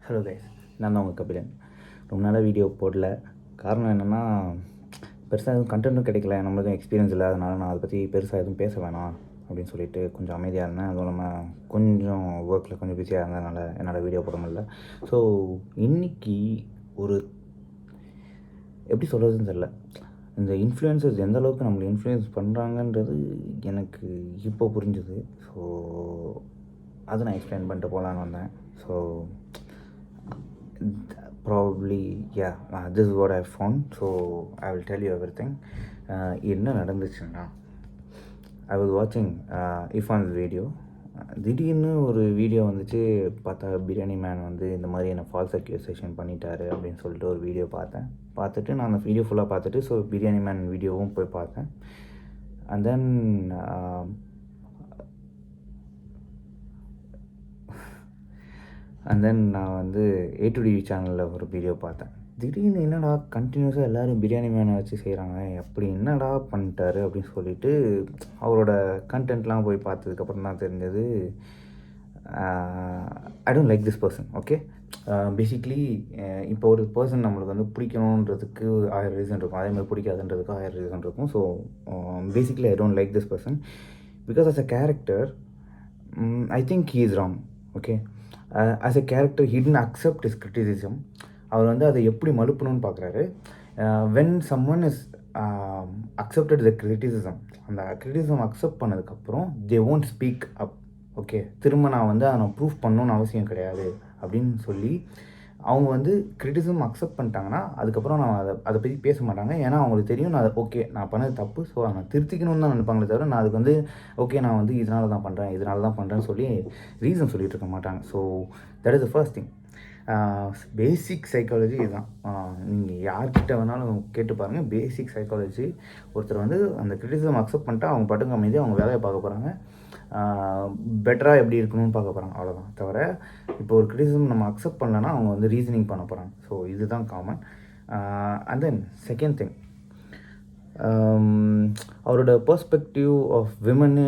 Hello guys, நான் தான் உங்கள் கபிலன். ரொம்ப நாளாக வீடியோ போடல. காரணம் என்னென்னா, பெருசாக எதுவும் கண்டென்ட்டும் கிடைக்கல, நம்மளுக்கும் எக்ஸ்பீரியன்ஸ் இல்லை. அதனால் நான் அதை பற்றி பெருசாக எதுவும் பேச வேணாம் அப்படின்னு சொல்லிட்டு கொஞ்சம் அமைதியாக இருந்தேன். அதுவும் இல்லாமல் கொஞ்சம் ஒர்க்கில் கொஞ்சம் பிஸியாக இருந்ததுனால என்னால் வீடியோ போட முடியல. ஸோ இன்றைக்கி ஒரு எப்படி சொல்கிறதுன்னு தெரில, இந்த இன்ஃப்ளூயன்சர்ஸ் எந்த அளவுக்கு நம்மளை இன்ஃப்ளூயன்ஸ் பண்ணுறாங்கன்றது எனக்கு இப்போ புரிஞ்சுது. ஸோ அதை நான் எக்ஸ்பிளைன் பண்ணிட்டு போகலான்னு வந்தேன். So probably yeah, this is what I found, so I will tell you everything. என்ன நடந்துச்சுன்னா, I was watching Irfan's video. திடீர்னு ஒரு வீடியோ வந்துச்சு. பார்த்தா பிரியாணி மேன் வந்து இந்த மாதிரி என்னை ஃபால்ஸ் அக்யூசேஷன் பண்ணிட்டாரு அப்படின்னு சொல்லிட்டு ஒரு வீடியோ பார்த்துட்டு நான் அந்த வீடியோ ஃபுல்லாக பார்த்துட்டு, ஸோ பிரியாணி மேன் வீடியோவும் போய் பார்த்தேன். அண்ட் தென் நான் வந்து A2D சேனலில் ஒரு வீடியோ பார்த்தேன். திடீர்னு என்னடா கண்டினியூஸாக எல்லோரும் பிரியாணி மேனை வச்சு செய்கிறாங்க, அப்படி என்னடா பண்ணிட்டாரு அப்படின்னு சொல்லிட்டு அவரோட கண்டென்ட்லாம் போய் பார்த்ததுக்கப்புறம் தான் தெரிஞ்சது, ஐ don't like this person. Okay, basically இப்போ ஒரு பர்சன் நம்மளுக்கு வந்து பிடிக்கணுன்றதுக்கு 1000 ரீசன் இருக்கும், அதேமாதிரி பிடிக்காதுன்றதுக்கு 1000 ரீசன் இருக்கும். So basically I don't like this person because as a character I think he is wrong. Okay, as a character he didn't accept his criticism. அவர் வந்து அதை எப்படி மலுப்பணும்னு பார்க்குறாரு. when someone is accepted the criticism, அந்த criticism accept பண்ணதுக்கப்புறம் they won't speak up. Okay, திரும்ப நான் வந்து அதை ப்ரூஃப் பண்ணணுன்னு அவசியம் கிடையாது அப்படின்னு சொல்லி அவங்க வந்து கிரிட்டிசிசம் அக்செப்ட் பண்ணிட்டாங்கன்னா அதுக்கப்புறம் நான் அதை பற்றி பேச மாட்டாங்க. ஏன்னா அவங்களுக்கு தெரியும் நான் ஓகே நான் பண்ணது தப்பு, ஸோ நான் திருத்திக்கணும்னு தான் நினைப்பாங்களே தவிர நான் அதுக்கு வந்து ஓகே நான் வந்து இதனால தான் பண்ணுறேன்னு சொல்லி ரீசன் சொல்லிகிட்டு இருக்க மாட்டாங்க. So that is the first thing. Basic psychology இதுதான். நீங்கள் யார்கிட்ட வேணாலும் கேட்டு பாருங்கள். பேசிக் சைக்காலஜி, ஒருத்தர் வந்து அந்த கிரிட்டிசிசம் அக்செப்ட் பண்ணிட்டா அவங்க பாட்டுக்கு அமைதியாக அவங்க வேலையை பார்க்க போகிறாங்க, பெட்டராக எப்படி இருக்கணும்னு பார்க்க போகிறாங்க, அவ்வளோதான். தவிர இப்போ ஒரு கிரிட்டிசிசம் நம்ம அக்செப்ட் பண்ணலன்னா அவங்க வந்து ரீசனிங் பண்ண போகிறாங்க. ஸோ இதுதான் common. And then second thing, அவரோட பெர்ஸ்பெக்டிவ் ஆஃப் விமன்னு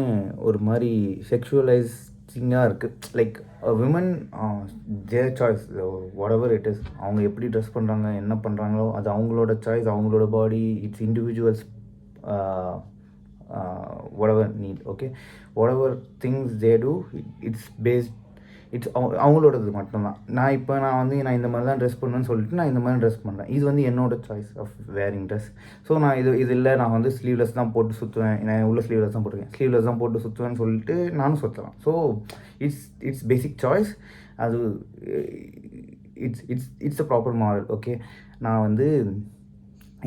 ஒரு மாதிரி செக்ஷுவலைசிங்காக இருக்குது. Like women there choice, whatever it is, அவங்க எப்படி ட்ரெஸ் பண்ணுறாங்க என்ன பண்ணுறாங்களோ அது அவங்களோட சாய்ஸ், அவங்களோட body, it's individuals whatever need. Okay, whatever things they do, it's based, it's அவங்களோடது மட்டும்தான். நான் வந்து நான் இந்த மாதிரி தான் ட்ரெஸ் பண்ணுவேன்னு சொல்லிட்டு நான் இந்த மாதிரி ட்ரெஸ் பண்ணுறேன். இது வந்து என்னோடய choice of wearing dress. So நான் இது இல்லை நான் வந்து ஸ்லீவ்லெஸ் தான் போட்டு சுற்றுவேன், நான் உள்ள ஸ்லீவ்லெஸ் தான் போட்டுருக்கேன், ஸ்லீவ்லெஸ் தான் போட்டு சுற்றுவேன்னு சொல்லிட்டு நானும் சுற்றலாம். So it's basic choice. அது it's a proper model. Okay, நான் வந்து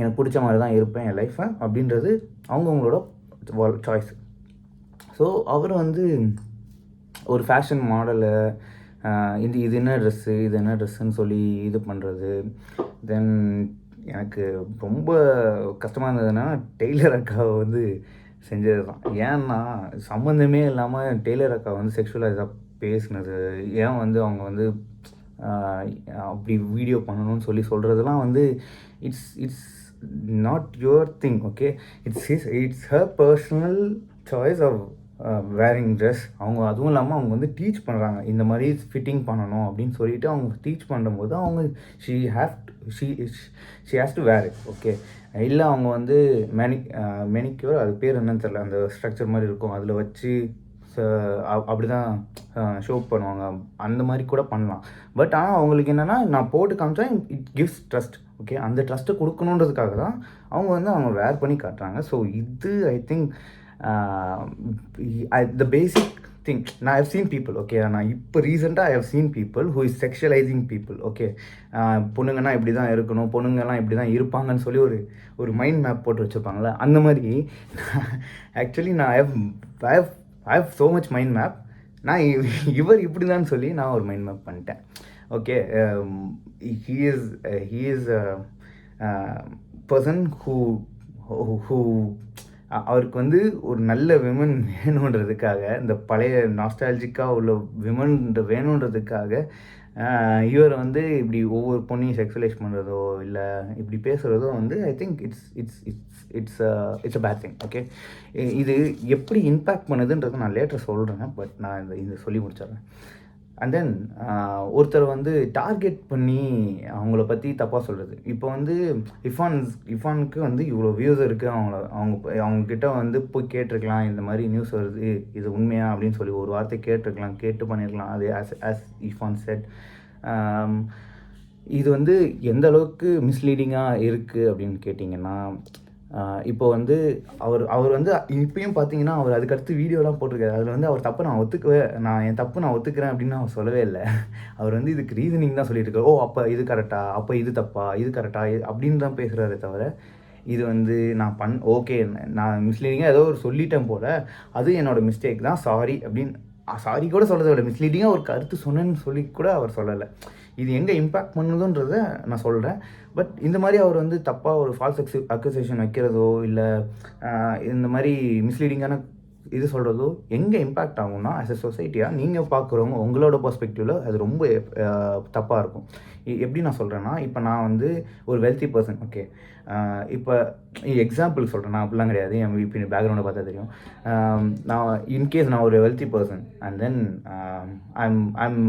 எனக்கு பிடிச்ச மாதிரி தான் இருப்பேன் என் லைஃப்பை அப்படின்றது அவங்கவுங்களோட சாய்ஸ். ஸோ அவர் வந்து ஒரு ஃபேஷன் மாடலை இது என்ன ட்ரெஸ்ஸுன்னு சொல்லி இது பண்ணுறது. தென் எனக்கு ரொம்ப கஷ்டமாக இருந்ததுன்னா டெய்லர் அக்காவை வந்து செஞ்சது தான். ஏன்னா சம்மந்தமே இல்லாமல் டெய்லர் அக்கா வந்து செக்ஷுவலாக பேசுனது, ஏன் வந்து அவங்க வந்து அப்படி வீடியோ பண்ணணும்னு சொல்கிறதுலாம் வந்து it's not your thing. Okay, it's her personal choice of wearing dress. அவங்க அதுவும் இல்லாமல் அவங்க வந்து டீச் பண்ணுறாங்க இந்த மாதிரி ஃபிட்டிங் பண்ணணும் அப்படின்னு சொல்லிட்டு அவங்க டீச் பண்ணும்போது அவங்க she has to wear it. Okay, இல்லை அவங்க வந்து மெனிக்யூர், அது பேர் என்னன்னு தெரியல, அந்த ஸ்ட்ரக்சர் மாதிரி இருக்கும், அதில் வச்சு அப்படி தான் ஷோ பண்ணுவாங்க, அந்த மாதிரி கூட பண்ணலாம். பட் ஆனால் அவங்களுக்கு என்னென்னா நான் போட்டு காமிச்சா இட் கிவ்ஸ் ட்ரஸ்ட். ஓகே, அந்த ட்ரஸ்ட்டை கொடுக்கணுன்றதுக்காக தான் அவங்க வந்து அவங்க வேர் பண்ணி காட்டுறாங்க. ஸோ இது I think the basic thing. Now I've seen people, okay, நான் இப்போ ரீசெண்டாக I have seen people who is sexualizing people. Okay, பொண்ணுங்கன்னா இப்படி தான் இருக்கணும், பொண்ணுங்கெல்லாம் இப்படி தான் இருப்பாங்கன்னு சொல்லி ஒரு மைண்ட் மேப் போட்டு வச்சுருப்பாங்களே, அந்த மாதிரி ஆக்சுவலி நான் I have so much mind map. நான் இவர் இப்படி தான் சொல்லி நான் ஒரு மைண்ட் மேப் பண்ணிட்டேன். Okay, he is a person who அவருக்கு வந்து ஒரு நல்ல விமன் வேணுன்றதுக்காக, இந்த பழைய நாஸ்டாலஜிக்காக உள்ள விமன் வேணுன்றதுக்காக இவர் வந்து இப்படி ஒவ்வொரு பொண்ணையும் செக்ஸுவலைஸ் பண்ணுறதோ இல்லை இப்படி பேசுகிறதோ வந்து I think it's a bad thing. Okay, இது எப்படி இம்பேக்ட் பண்ணுதுன்றதை நான் லேட்டர் சொல்கிறேன், பட் நான் இந்த சொல்லி முடிச்சிடுறேன். அண்ட் தென் ஒருத்தர் வந்து டார்கெட் பண்ணி அவங்கள பற்றி தப்பாக சொல்கிறது. இப்போ வந்து இஃபானுக்கு வந்து இவ்வளோ வியூஸ் இருக்குது, அவங்கக்கிட்ட வந்து போய் கேட்டிருக்கலாம், இந்த மாதிரி நியூஸ் வருது, இது உண்மையா அப்படின்னு சொல்லி ஒரு வார்த்தை கேட்டிருக்கலாம், கேட்டு பண்ணியிருக்கலாம். அது ஆஸ் இஃபான் செட். இது வந்து எந்த அளவுக்கு மிஸ்லீடிங்காக இருக்குது அப்படின்னு கேட்டிங்கன்னா, இப்போ வந்து அவர் வந்து இப்பயும் பார்த்தீங்கன்னா, அவர் அதுக்கடுத்து வீடியோலாம் போட்டிருக்காரு. அதில் வந்து அவர் தப்பு என் தப்பு நான் ஒத்துக்கிறேன் அப்படின்னு அவர் சொல்லவே இல்லை. அவர் வந்து இதுக்கு ரீசனிங் தான் சொல்லிட்டு இருக்காரு. அப்போ இது கரெக்டா, அப்போ இது தப்பா, இது கரெக்டா அப்படின்னு தான் பேசுகிறாரே தவிர, இது வந்து ஓகே நான் மிஸ்லீடிங்காக ஏதோ ஒரு சொல்லிட்டேன் போல், அது என்னோடய மிஸ்டேக் தான், சாரி அப்படின்னு சாரி கூட சொல்கிறத விட மிஸ்லீடிங்காக ஒரு கருத்து சொன்னேன்னு சொல்லி கூட அவர் சொல்லலை. இது எங்கே இம்பேக்ட் பண்ணுதுன்றத நான் சொல்கிறேன். பட் இந்த மாதிரி அவர் வந்து தப்பாக ஒரு ஃபால்ஸ் அக்யூசேஷன் வைக்கிறதோ இல்லை இந்த மாதிரி மிஸ்லீடிங்கான இது சொல்கிறதோ எங்கே இம்பேக்ட் ஆகும்னா, ஆஸ் எ சொசைட்டியாக நீங்கள் பார்க்குறவங்க உங்களோட பெர்ஸ்பெக்டிவில் அது ரொம்ப தப்பாக இருக்கும். எப்படி நான் சொல்கிறேன்னா, இப்போ நான் வந்து ஒரு வெல்த்தி பர்சன், ஓகே, இப்போ எக்ஸாம்பிள் சொல்கிறேன், நான் அப்படிலாம் கிடையாது, என் இப்போ பேக்ரவுண்டை பார்த்தா தெரியும். நான் இன்கேஸ் நான் ஒரு wealthy person and then I'm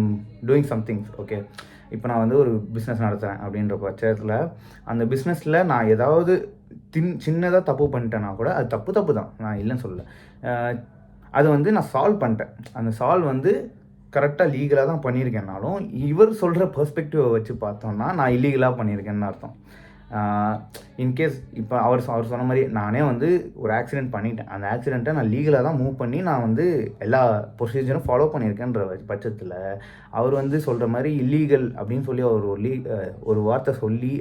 doing somethings, okay, இப்போ நான் வந்து ஒரு பிஸ்னஸ் நடத்துகிறேன் அப்படின்ற பட்சத்தில் அந்த பிஸ்னஸில் நான் ஏதாவது சின்னதாக தப்பு பண்ணிட்டேன்னா கூட அது தப்பு தான், நான் இல்லைன்னு சொல்லலை. அதை வந்து நான் சால்வ் பண்ணிட்டேன். அந்த சால்வ் வந்து கரெக்டாக லீகலாக தான் பண்ணியிருக்கேன்னாலும் இவர் சொல்கிற பெர்ஸ்பெக்டிவை வச்சு பார்த்தோம்னா நான் இல்லீகலாக பண்ணியிருக்கேன்னு அர்த்தம். இன்கேஸ் இப்போ அவர் சொன்ன மாதிரி நானே வந்து ஒரு ஆக்சிடெண்ட் பண்ணிட்டேன். அந்த ஆக்சிடெண்ட்டை நான் லீகலாக தான் மூவ் பண்ணி நான் வந்து எல்லா ப்ரொசீஜரும் ஃபாலோ பண்ணியிருக்கேன்ற பட்சத்தில் அவர் வந்து சொல்கிற மாதிரி இல்லீகல் அப்படின்னு சொல்லி அவர் ஒரு வார்த்தை சொல்லி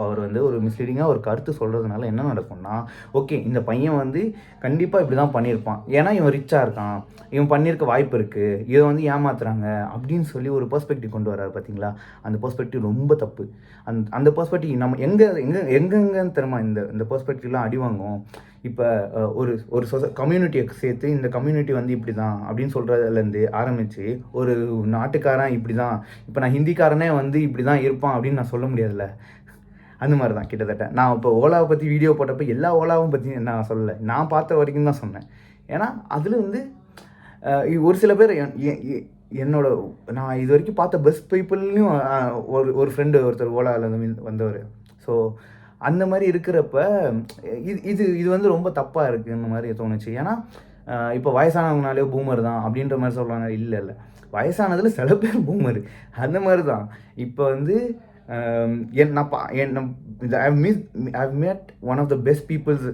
அவர் வந்து ஒரு மிஸ்லீடிங்காக ஒரு கருத்து சொல்கிறதுனால என்ன நடக்கும்னா, ஓகே இந்த பையன் வந்து கண்டிப்பாக இப்படி தான் பண்ணியிருப்பான், ஏன்னா இவன் ரிச்சாக இருக்கான், இவன் பண்ணியிருக்க வாய்ப்பு இருக்குது, இதை வந்து ஏமாத்துறாங்க அப்படின்னு சொல்லி ஒரு பெர்ஸ்பெக்டிவ் கொண்டு வர்றாரு. பார்த்தீங்களா, அந்த பெர்ஸ்பெக்டிவ் ரொம்ப தப்பு. அந்த பெர்ஸ்பெக்டிவ் நம்ம எங்கெங்கன்னு தெரியுமா இந்த பெர்ஸ்பெக்டிவ்லாம் அடி வாங்கும். இப்போ ஒரு கம்யூனிட்டியை சேர்த்து இந்த கம்யூனிட்டி வந்து இப்படி தான் அப்படின்னு சொல்கிறதுலேருந்து ஆரம்பித்து ஒரு நாட்டுக்காரன் இப்படி தான், இப்போ நான் ஹிந்திக்காரனே வந்து இப்படி தான் இருப்பான் அப்படின்னு நான் சொல்ல முடியாதுல்ல. அந்த மாதிரி தான் கிட்டத்தட்ட. நான் இப்போ ஓலாவை பற்றி வீடியோ போட்டப்போ எல்லா ஓலாவும் பற்றி நான் சொல்லலை, நான் பார்த்த வரைக்கும் தான் சொன்னேன். ஏன்னா அதில் வந்து ஒரு சில பேர் நான் இது வரைக்கும் பார்த்த பெஸ்ட் பீப்புள்லையும் ஒரு ஃப்ரெண்டு ஒருத்தர் ஓலாவில் வந்தவர். ஸோ அந்த மாதிரி இருக்கிறப்ப இது வந்து ரொம்ப தப்பாக இருக்குன்ற மாதிரி தோணுச்சு. ஏன்னா இப்போ வயசானவங்கனாலே பூமர் தான் அப்படின்ற மாதிரி சொல்கிறாங்க. இல்லை, வயசானதில் சில பேர் பூமர், அந்த மாதிரி தான். இப்போ வந்து I've met one of the best peoples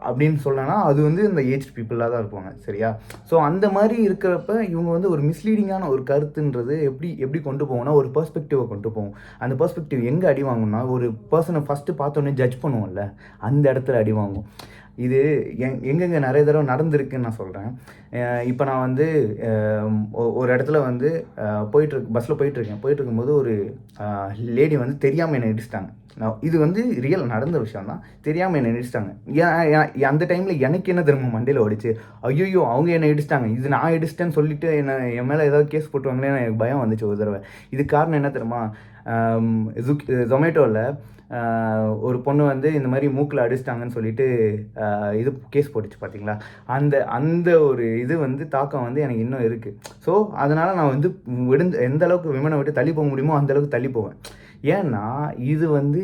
அப்படின்னு சொல்லனா அது வந்து இந்த ஏஜ் பீப்புளாக தான் இருப்பாங்க, சரியா? ஸோ அந்த மாதிரி இருக்கிறப்ப இவங்க வந்து ஒரு மிஸ்லீடிங்கான ஒரு கருத்துன்றது எப்படி கொண்டு போவோம்னா ஒரு பெர்ஸ்பெக்டிவை கொண்டு போவோம். அந்த பெர்ஸ்பெக்டிவ் எங்கே அடி வாங்கும்னா, ஒரு பர்சனை ஃபஸ்ட்டு பார்த்தோன்னே ஜட்ஜ் பண்ணுவோம்ல, அந்த இடத்துல அடி வாங்கும். இது எங்கெங்கே நிறைய தடவை நடந்திருக்குன்னு நான் சொல்கிறேன். இப்போ நான் வந்து ஒரு இடத்துல வந்து பஸ்ஸில் போயிட்டுருக்கும்போது ஒரு லேடி வந்து தெரியாமல் என்னை இடிச்சிட்டாங்க. இது வந்து ரியல் நடந்த விஷயம் தான். தெரியாமல் என்னை இடிச்சிட்டாங்க. அந்த டைமில் எனக்கு என்ன திரும்ப மண்டையில் ஓடிச்சு, ஐயோ அவங்க என்னை இடிச்சிட்டாங்க, இது நான் இடிச்சிட்டேன்னு சொல்லிட்டு என் மேலே ஏதாவது கேஸ் போட்டுவாங்களேன்னு எனக்கு பயம் வந்துச்சு ஒரு தடவை. இதுக்கு காரணம் என்ன தெரியுமா, ஜொமேட்டோவில் ஒரு பொண்ணு வந்து இந்த மாதிரி மூக்கில் அடிச்சிட்டாங்கன்னு சொல்லிட்டு இது கேஸ் போட்டுச்சு பார்த்தீங்களா. அந்த ஒரு இது வந்து தாக்கம் வந்து எனக்கு இன்னும் இருக்குது. ஸோ அதனால் நான் வந்து எந்த அளவுக்கு விமனை விட்டு தள்ளி போக முடியுமோ அந்தளவுக்கு தள்ளி போவேன். ஏன்னா இது வந்து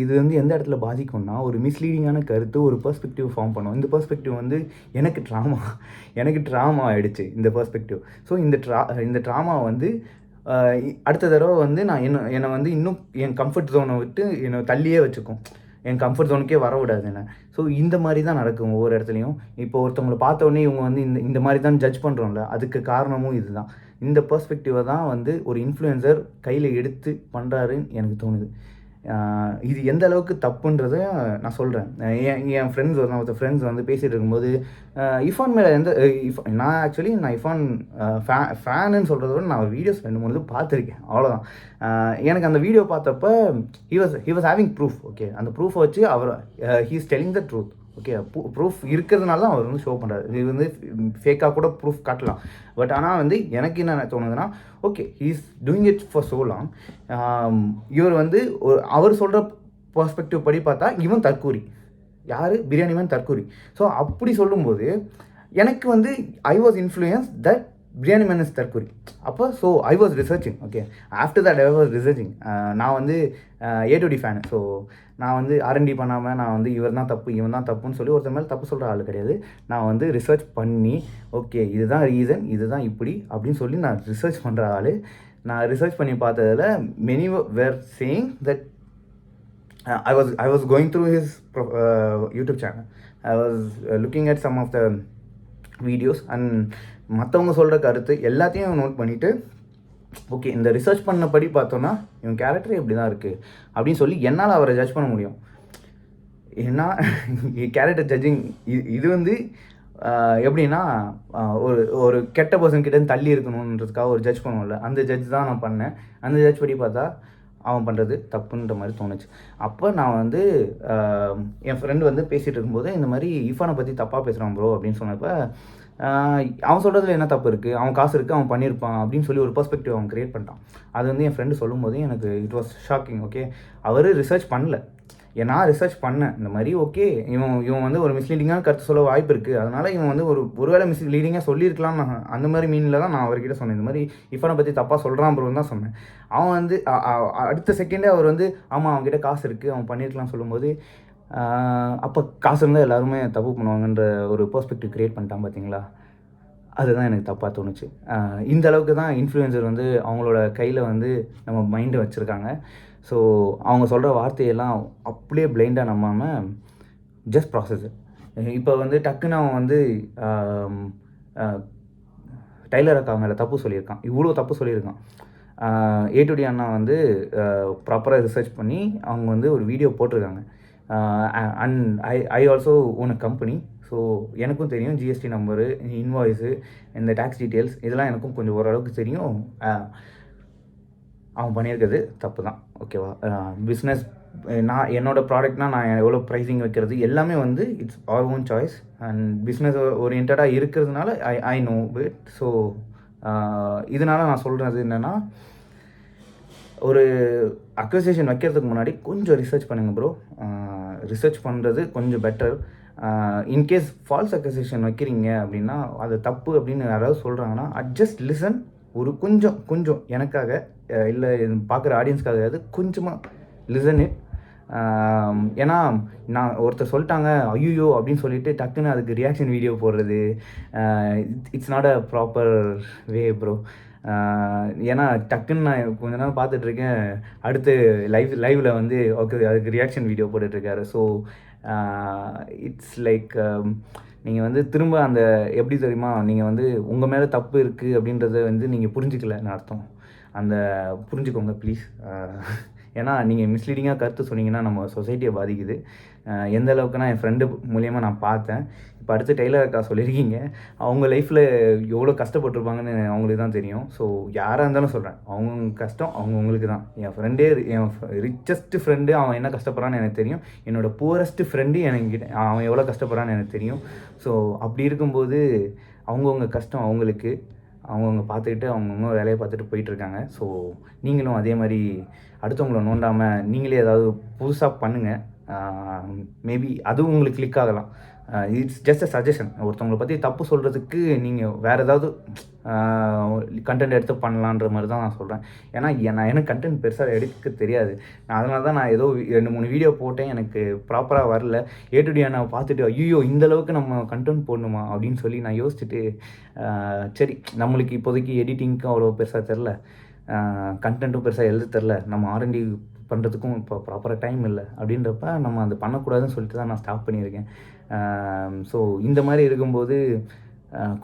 இது வந்து எந்த இடத்துல பாதிக்கும்னா, ஒரு மிஸ்லீடிங்கான கருத்து ஒரு பெர்ஸ்பெக்டிவ் ஃபார்ம் பண்ணும். இந்த பெர்ஸ்பெக்டிவ் வந்து எனக்கு ட்ராமா ஆகிடுச்சு இந்த பெர்ஸ்பெக்டிவ். ஸோ இந்த ட்ராமா வந்து அடுத்த தடவை வந்து நான் என்னை வந்து இன்னும் என் கம்ஃபர்ட் ஜோனை விட்டு என்னை தள்ளியே வச்சுக்கும், என் கம்ஃபர்ட் ஜோனுக்கே வர விடாது என்ன. ஸோ இந்த மாதிரி தான் நடக்கும் ஒவ்வொரு இடத்துலையும். இப்போ ஒருத்தவங்களை பார்த்தோன்னே இவங்க வந்து இந்த மாதிரி தான் ஜட்ஜ் பண்ணுறோம்ல, அதுக்கு காரணமும் இதுதான். இந்த பெர்ஸ்பெக்டிவை தான் வந்து ஒரு இன்ஃப்ளூயன்சர் கையில் எடுத்து பண்ணுறாருன்னு எனக்கு தோணுது. இது எந்த அளவுக்கு தப்புன்றத நான் சொல்கிறேன். என் ஃப்ரெண்ட்ஸ் வந்து பேசிகிட்டு இருக்கும்போது இஃபான் மேலே நான் ஆக்சுவலி இஃபான் ஃபேனுன்னு சொல்கிறத விட நான் வீடியோஸ் 2-3 பார்த்துருக்கேன், அவ்வளோதான். எனக்கு அந்த வீடியோ பார்த்தப்ப he was having proof, okay. அந்த ப்ரூஃபை வச்சு he is telling the truth, okay. Proof இருக்கிறதுனால தான் அவர் வந்து ஷோ பண்ணுறாரு. இது வந்து ஃபேக்காக கூட ப்ரூஃப் காட்டலாம். பட் ஆனால் வந்து எனக்கு என்ன தோணுதுன்னா, okay he is doing it for so long. இவர் வந்து அவர் சொல்கிற பெர்ஸ்பெக்டிவ் படி பார்த்தா இவன் தற்கூரி, யார் பிரியாணி மேன் தற்கூரி. ஸோ அப்படி சொல்லும்போது எனக்கு வந்து I was influence that biryani man is தற்கூரி. அப்போ so I was researching. Okay, after that I was researching. நான் வந்து ஏ2டி ஃபேனு. ஸோ நான் வந்து ஆர்என்டி பண்ணாமல் நான் வந்து இவர் தான் தப்பு இவன் தான் தப்புன்னு சொல்லி ஒருத்தர் மேலே தப்பு சொல்கிற ஆள் கிடையாது. நான் வந்து ரிசர்ச் பண்ணி ஓகே இதுதான் ரீசன், இதுதான் இப்படி அப்படின்னு சொல்லி நான் ரிசர்ச் பண்ணுற ஆள். நான் ரிசர்ச் பண்ணி பார்த்ததில் many were saying that I was going through his YouTube channel. I was looking at some of the videos and மற்றவங்க சொல்கிற கருத்து எல்லாத்தையும் நோட் பண்ணிவிட்டு ஓகே இந்த ரிசர்ச் பண்ணபடி பார்த்தோன்னா இவன் கேரக்டர் இப்படி தான் இருக்குது அப்படின்னு சொல்லி என்னால் அவரை ஜட்ஜ் பண்ண முடியும். ஏன்னா கேரக்டர் ஜட்ஜிங் இது வந்து எப்படின்னா ஒரு ஒரு கெட்ட பர்சன் கிட்ட தள்ளி இருக்கணுன்றதுக்காக ஒரு ஜட்ஜ் பண்ணுவோம்ல, அந்த ஜட்ஜ் தான் நான் பண்ணேன். அந்த ஜட்ஜ் படி பார்த்தா அவன் பண்ணுறது தப்புன்ற மாதிரி தோணுச்சு. அப்போ நான் வந்து என் ஃப்ரெண்டு வந்து பேசிகிட்டு இருக்கும்போது இந்த மாதிரி இஃபானை பற்றி தப்பாக பேசுகிறான் ப்ரோ அப்படின்னு சொன்னப்போ அவன் சொல்கிறதுல என்ன தப்பு இருக்குது, அவன் காசு இருக்குது அவன் பண்ணியிருப்பான் அப்படின்னு சொல்லி ஒரு பெர்ஸ்பெக்டிவ் அவன் க்ரியேட் பண்ணிட்டான். அது வந்து என் ஃப்ரெண்டு சொல்லும் போது எனக்கு இட் வாஸ் ஷாக்கிங். ஓகே, அவர் ரிசர்ச் பண்ணல, நான் ரிசர்ச் பண்ணேன் இந்த மாதிரி. ஓகே இவன் வந்து ஒரு மிஸ்லீடிங்காக கருத்து சொல்ல வாய்ப்பு இருக்குது, அதனால் இவன் வந்து ஒருவேளை மிஸ்லீடிங்காக சொல்லியிருக்கலாம். நான் அந்த மாதிரி மீனில் தான் நான் அவர்கிட்ட சொன்னேன். இந்த மாதிரி இஃபானை பற்றி தப்பாக சொல்கிறான் ப்ரோன்னு தான் சொன்னேன். அவன் வந்து அடுத்த செகண்டே அவர் வந்து ஆமாம் அவன்கிட்ட காசு இருக்குது அவன் பண்ணியிருக்கலாம் சொல்லும்போது அப்போ காசு இருந்தால் எல்லாருமே தப்பு பண்ணுவாங்கன்ற ஒரு பெர்ஸ்பெக்டிவ் க்ரியேட் பண்ணிட்டான் பார்த்தீங்களா. அதுதான் எனக்கு தப்பாக தோணுச்சு. இந்த அளவுக்கு தான் இன்ஃப்ளூயன்சர் வந்து அவங்களோட கையில் வந்து நம்ம மைண்டை வச்சுருக்காங்க. ஸோ அவங்க சொல்கிற வார்த்தையெல்லாம் அப்படியே பிளைண்டாக நம்பாமல் ஜஸ்ட் ப்ராசஸ். இப்போ வந்து டக்குன்னு அவன் வந்து டைலர் அக்கா மேலே தப்பு சொல்லியிருக்கான், இவ்வளோ தப்பு சொல்லியிருக்கான். ஏ2டி அண்ணா வந்து ப்ராப்பராக ரிசர்ச் பண்ணி அவங்க வந்து ஒரு வீடியோ போட்டிருக்காங்க. And I also own a company. So எனக்கும் தெரியும் ஜிஎஸ்டி நம்பரு, இன்வாய்ஸு, இந்த டேக்ஸ் டீட்டெயில்ஸ் இதெல்லாம் எனக்கும் கொஞ்சம் ஓரளவுக்கு தெரியும். அவன் பண்ணியிருக்கிறது தப்பு தான். ஓகேவா, பிஸ்னஸ் நான் என்னோடய ப்ராடக்ட்னால் நான் எவ்வளோ ப்ரைஸிங் வைக்கிறது எல்லாமே வந்து இட்ஸ் அவர் ஓன் சாய்ஸ். அண்ட் பிஸ்னஸ் ஓரியன்டாக இருக்கிறதுனால ஐ நோ இட். ஸோ இதனால் நான் சொல்கிறது என்னென்னா, ஒரு அக்யூசேஷன் வைக்கிறதுக்கு முன்னாடி கொஞ்சம் ரிசர்ச் பண்ணுங்கள் ப்ரோ. ரிசர்ச் பண்ணுறது கொஞ்சம் பெட்டர். இன்கேஸ் ஃபால்ஸ் அக்யூசேஷன் வைக்கிறீங்க அப்படின்னா அது தப்பு அப்படின்னு யாராவது சொல்கிறாங்கன்னா அட்ஜஸ்ட் லிசன். ஒரு கொஞ்சம் எனக்காக இல்லை பார்க்குற ஆடியன்ஸ்க்காக கொஞ்சமாக லிசன் இட். ஏன்னா நான் ஒருத்தர் சொல்லிட்டாங்க ஐயோ அப்படின்னு சொல்லிட்டு டக்குன்னு அதுக்கு ரியாக்ஷன் வீடியோ போடுறது it's not a proper way bro. ஏன்னா டக்குன்னு நான் கொஞ்ச நேரம் பார்த்துட்ருக்கேன், அடுத்து லைவில் வந்து ஓகே அதுக்கு ரியாக்ஷன் வீடியோ போட்டுட்ருக்காரு. ஸோ இட்ஸ் லைக் நீங்கள் வந்து திரும்ப அந்த எப்படி தெரியுமா, நீங்கள் வந்து உங்கள் மேலே தப்பு இருக்குது அப்படின்றத வந்து நீங்கள் புரிஞ்சிக்கலன்னு அர்த்தம். அந்த புரிஞ்சுக்கோங்க ப்ளீஸ். ஏன்னா நீங்கள் மிஸ்லீடிங்காக கருத்து சொன்னீங்கன்னா நம்ம சொசைட்டியை பாதிக்குது. எந்த அளவுக்குனா என் ஃப்ரெண்டு மூலியமாக நான் பார்த்தேன். இப்போ அடுத்து டெய்லர் அக்கா சொல்லியிருக்கீங்க, அவங்க லைஃப்பில் எவ்வளோ கஷ்டப்பட்டுருப்பாங்கன்னு அவங்களுக்கு தான் தெரியும். ஸோ யாராக இருந்தாலும் சொல்கிறேன், அவங்க கஷ்டம் அவங்களுக்கு தான். என் ரிச்சஸ்ட்டு ஃப்ரெண்டு அவன் என்ன கஷ்டப்படுறான்னு எனக்கு தெரியும். என்னோடய புவரஸ்ட்டு ஃப்ரெண்டு எனக்கு அவன் எவ்வளோ கஷ்டப்படுறான்னு எனக்கு தெரியும். ஸோ அப்படி இருக்கும்போது அவங்கவுங்க கஷ்டம் அவங்களுக்கு, அவங்கவுங்க பார்த்துக்கிட்டு அவங்கவுங்க வேலையை பார்த்துட்டு போயிட்டுருக்காங்க. ஸோ நீங்களும் அதே மாதிரி அடுத்தவங்கள நோண்டாமல் நீங்களே ஏதாவது புதுசாக பண்ணுங்கள். மேபி அதுவும் உங்களுக்கு கிளிக் ஆகலாம். It's just a suggestion. ஒருத்தவங்களை பற்றி தப்பு சொல்கிறதுக்கு நீங்கள் வேறு ஏதாவது கண்டென்ட் எடுத்து பண்ணலான்ற மாதிரி தான் நான் சொல்கிறேன். ஏன்னா எனக்கு கண்டென்ட் பெருசாக எடுக்க தெரியாது. அதனால தான் நான் ஏதோ 2-3 வீடியோ போட்டேன், எனக்கு ப்ராப்பராக வரல. ஏ2டி நான் பார்த்துட்டு ஐயோ இந்தளவுக்கு நம்ம கண்டென்ட் போடணுமா அப்படின்னு சொல்லி நான் யோசிச்சுட்டு சரி நம்மளுக்கு இப்போதைக்கு எடிட்டிங்க்கும் அவ்வளோ பெருசாக தெரில, கண்டென்ட்டும் பெருசாக எழுத தெரில, நம்ம ஆர்என்டி பண்ணுறதுக்கும் இப்போ ப்ராப்பராக டைம் இல்லை அப்படின்றப்ப நம்ம அது பண்ணக்கூடாதுன்னு சொல்லிட்டு தான் நான் ஸ்டாப் பண்ணியிருக்கேன். ஸோ இந்த மாதிரி இருக்கும்போது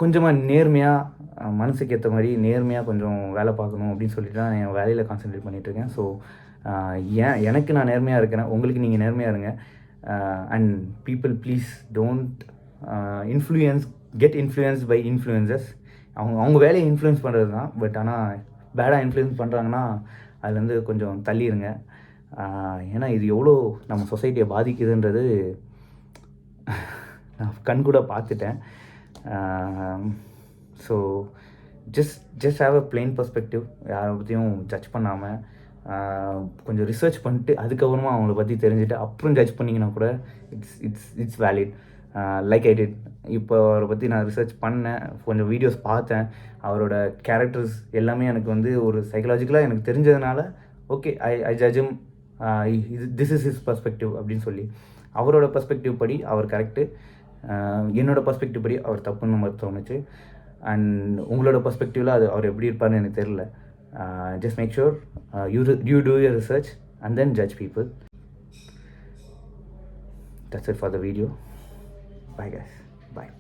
கொஞ்சமாக நேர்மையாக மனசுக்கு ஏற்ற மாதிரி நேர்மையாக கொஞ்சம் வேலை பார்க்கணும் அப்படின்னு சொல்லிட்டு தான் என் வேலையில் கான்சென்ட்ரேட் பண்ணிகிட்ருக்கேன். ஸோ எனக்கு நான் நேர்மையாக இருக்கிறேன், உங்களுக்கு நீங்கள் நேர்மையாக இருங்க. And people please don't get influence by influencers. அவங்க வேலையை இன்ஃப்ளூயன்ஸ் பண்ணுறது தான், பட் ஆனால் பேடாக இன்ஃப்ளூயன்ஸ் பண்ணுறாங்கன்னா அதுலேருந்து கொஞ்சம் தள்ளிடுங்க. ஏன்னா இது எவ்வளோ நம்ம சொசைட்டியை பாதிக்குதுன்றது நான் கண்கூட பார்த்துட்டேன். So just have a plain perspective. யாரை பற்றியும் ஜட்ஜ் பண்ணாமல் கொஞ்சம் ரிசர்ச் பண்ணிட்டு அதுக்கப்புறமா அவங்கள பற்றி தெரிஞ்சுட்டு அப்புறம் ஜட்ஜ் பண்ணிங்கன்னா கூட it's valid. Like I did. இப்போ அவரை பற்றி நான் ரிசர்ச் பண்ணேன், கொஞ்சம் வீடியோஸ் பார்த்தேன். அவரோட கேரக்டர்ஸ் எல்லாமே எனக்கு வந்து ஒரு சைக்கலாஜிக்கலாக எனக்கு தெரிஞ்சதுனால okay I judge him this is his perspective அப்படின்னு சொல்லி. அவரோட பர்ஸ்பெக்டிவ் படி அவர் கரெக்டு, என்னோட பர்ஸ்பெக்டிவ் படி அவர் தப்புன்னு மாதிரி தோணுச்சு. அண்ட் உங்களோட பர்ஸ்பெக்டிவில் அது அவர் எப்படி இருப்பார்னு எனக்கு தெரில. Just make sure you do your research and then judge people. That's it for the video. Bye guys. Bye.